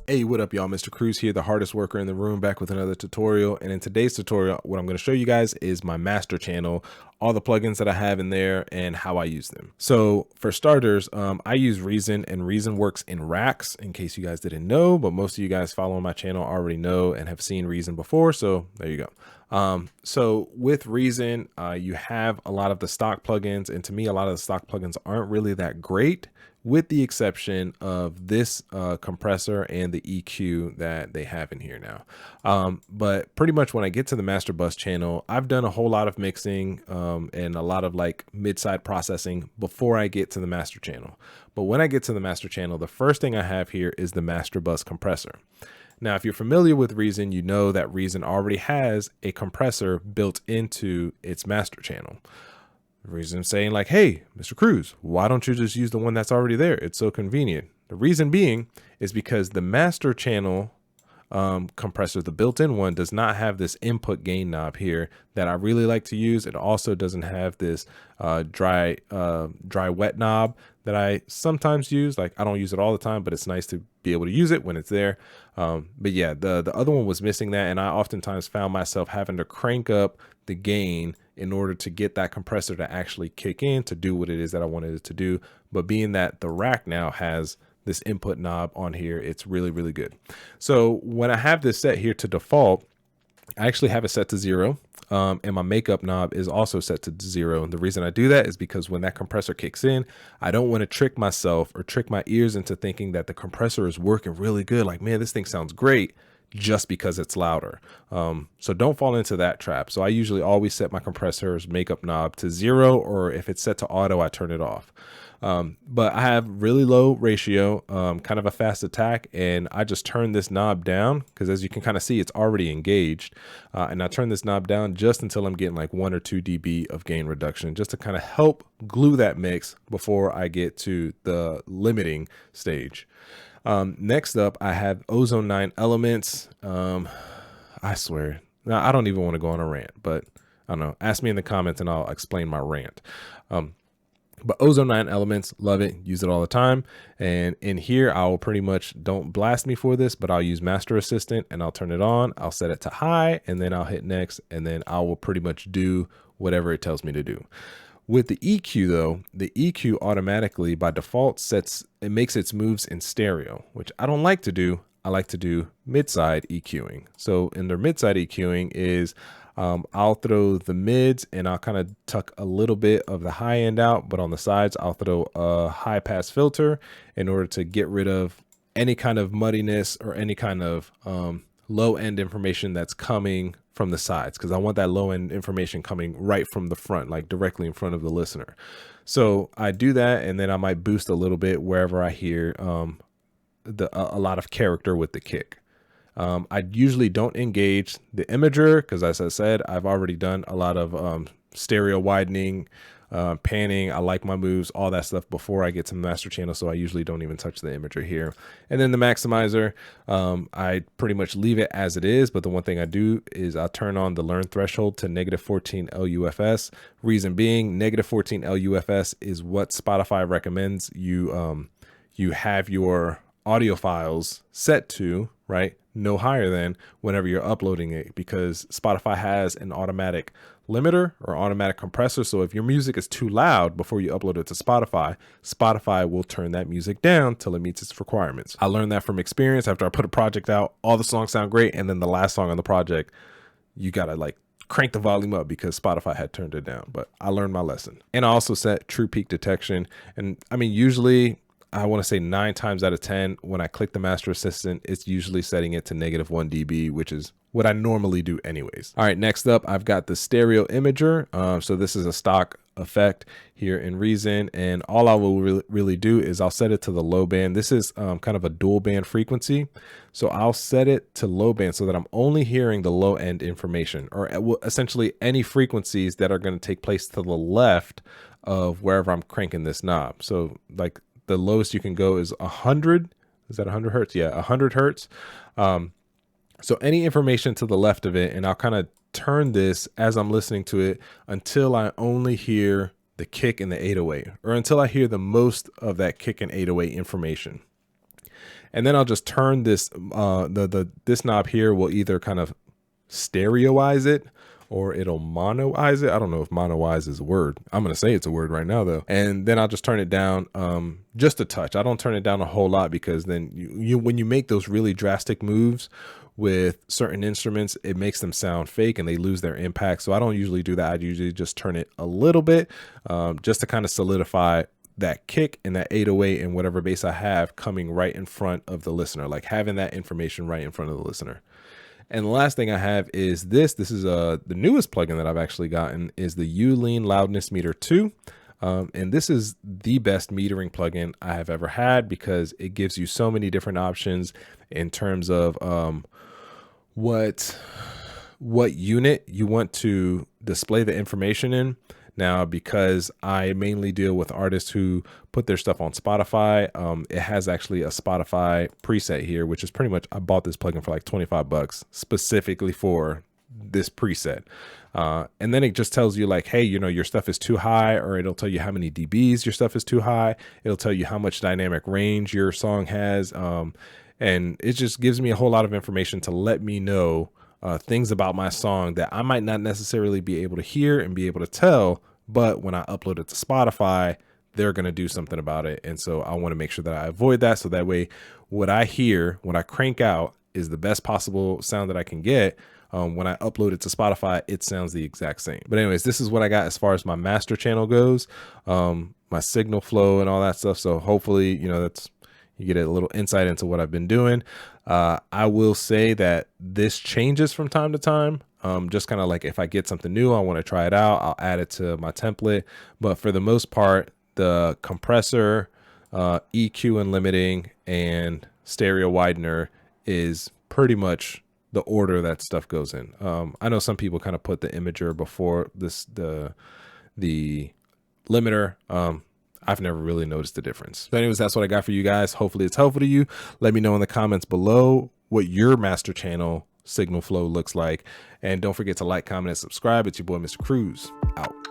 Hey, what up, y'all? Mr. Cruz here, the hardest worker in the room, back with another tutorial. And in today's tutorial, what I'm going to show you guys is my master channel, all the plugins that I have in there and how I use them. So for starters, I use Reason, and Reason works in racks, in case you guys didn't know, but most of you guys following my channel already know and have seen Reason before. So there you go. So with Reason, you have a lot of the stock plugins, and to me, a lot of the stock plugins aren't really that great, with the exception of this compressor and the EQ that they have in here now. But pretty much when I get to the master bus channel, I've done a whole lot of mixing and a lot of like mid-side processing before I get to the master channel. But when I get to the master channel, the first thing I have here is the master bus compressor. Now, if you're familiar with Reason, you know that Reason already has a compressor built into its master channel. The reason saying like, hey, Mr. Cruz, why don't you just use the one that's already there? It's so convenient. The reason being is because the master channel compressor, the built-in one, does not have this input gain knob here that I really like to use. It also doesn't have this dry wet knob that I sometimes use. Like, I don't use it all the time, but it's nice to be able to use it when it's there. But yeah, the other one was missing that, and I oftentimes found myself having to crank up the gain in order to get that compressor to actually kick in to do what it is that I wanted it to do. But being that the rack now has this input knob on here, it's really, really good. So when I have this set here to default, I actually have it set to 0. And my makeup knob is also set to 0. And the reason I do that is because when that compressor kicks in, I don't want to trick myself or trick my ears into thinking that the compressor is working really good. Like, man, this thing sounds great, just because it's louder. So don't fall into that trap. So I usually always set my compressor's makeup knob to 0, or if it's set to auto, I turn it off. But I have really low ratio, kind of a fast attack, and I just turn this knob down because, as you can kind of see, it's already engaged. And I turn this knob down just until I'm getting like 1 or 2 dB of gain reduction, just to kind of help glue that mix before I get to the limiting stage. Next up, I have Ozone 9 Elements. I swear, now I don't even want to go on a rant, but I don't know. Ask me in the comments and I'll explain my rant. But Ozone 9 Elements, love it, use it all the time. And in here, I'll pretty much, don't blast me for this, but I'll use Master Assistant and I'll turn it on. I'll set it to high, and then I'll hit next, and then I will pretty much do whatever it tells me to do. With the EQ though, the EQ automatically by default makes its moves in stereo, which I don't like to do. I like to do mid-side EQing. So in their mid-side EQing is, I'll throw the mids and I'll kind of tuck a little bit of the high end out, but on the sides, I'll throw a high pass filter in order to get rid of any kind of muddiness or any kind of low end information that's coming from the sides, because I want that low end information coming right from the front, like directly in front of the listener. So I do that, and then I might boost a little bit wherever I hear a lot of character with the kick. I usually don't engage the imager because, as I said, I've already done a lot of stereo widening, panning. I like my moves, all that stuff before I get to the master channel, so I usually don't even touch the imager here. And then the maximizer, I pretty much leave it as it is, but the one thing I do is I'll turn on the learn threshold to -14 LUFS. Reason being, -14 LUFS is what Spotify recommends you have your audio files set to, right? No higher than whenever you're uploading it, because Spotify has an automatic limiter or automatic compressor. So if your music is too loud before you upload it to Spotify, Spotify will turn that music down till it meets its requirements. I learned that from experience. After I put a project out, all the songs sound great, and then the last song on the project, you gotta like crank the volume up because Spotify had turned it down. But I learned my lesson. And I also set true peak detection. And I mean, usually I want to say 9 times out of 10, when I click the Master Assistant, it's usually setting it to -1 dB, which is what I normally do anyways. All right, next up, I've got the stereo imager. So this is a stock effect here in Reason, and all I will really do is I'll set it to the low band. This is kind of a dual band frequency. So I'll set it to low band so that I'm only hearing the low end information, or essentially any frequencies that are going to take place to the left of wherever I'm cranking this knob. So like, the lowest you can go is 100. Is that 100 hertz? Yeah, 100 hertz. So any information to the left of it, and I'll kind of turn this as I'm listening to it until I only hear the kick and the 808, or until I hear the most of that kick and 808 information. And then I'll just turn this, this knob here will either kind of stereoize it or it'll monoize it. I don't know if monoize is a word. I'm going to say it's a word right now though. And then I'll just turn it down just a touch. I don't turn it down a whole lot, because then you when you make those really drastic moves with certain instruments, it makes them sound fake and they lose their impact. So I don't usually do that. I usually just turn it a little bit just to kind of solidify that kick and that 808 and whatever bass I have coming right in front of the listener, like having that information right in front of the listener. And the last thing I have is this is the newest plugin that I've actually gotten, is the U-Lean Loudness Meter 2. And this is the best metering plugin I have ever had, because it gives you so many different options in terms of what unit you want to display the information in. Now, because I mainly deal with artists who put their stuff on Spotify, it has actually a Spotify preset here, which is pretty much, I bought this plugin for like 25 bucks specifically for this preset. And then it just tells you like, hey, you know, your stuff is too high, or it'll tell you how many dBs your stuff is too high. It'll tell you how much dynamic range your song has. And it just gives me a whole lot of information to let me know things about my song that I might not necessarily be able to hear and be able to tell, but when I upload it to Spotify, they're going to do something about it. And so I want to make sure that I avoid that. So that way, what I hear when I crank out is the best possible sound that I can get. When I upload it to Spotify, it sounds the exact same. But anyways, this is what I got as far as my master channel goes, my signal flow and all that stuff. So hopefully, you know, you get a little insight into what I've been doing. I will say that this changes from time to time. Just kind of like if I get something new, I want to try it out, I'll add it to my template. But for the most part, the compressor, EQ and limiting, and stereo widener is pretty much the order that stuff goes in. I know some people kind of put the imager before the limiter. I've never really noticed the difference. So anyways, that's what I got for you guys. Hopefully it's helpful to you. Let me know in the comments below what your master channel signal flow looks like. And don't forget to like, comment, and subscribe. It's your boy, Mr. Cruz, out.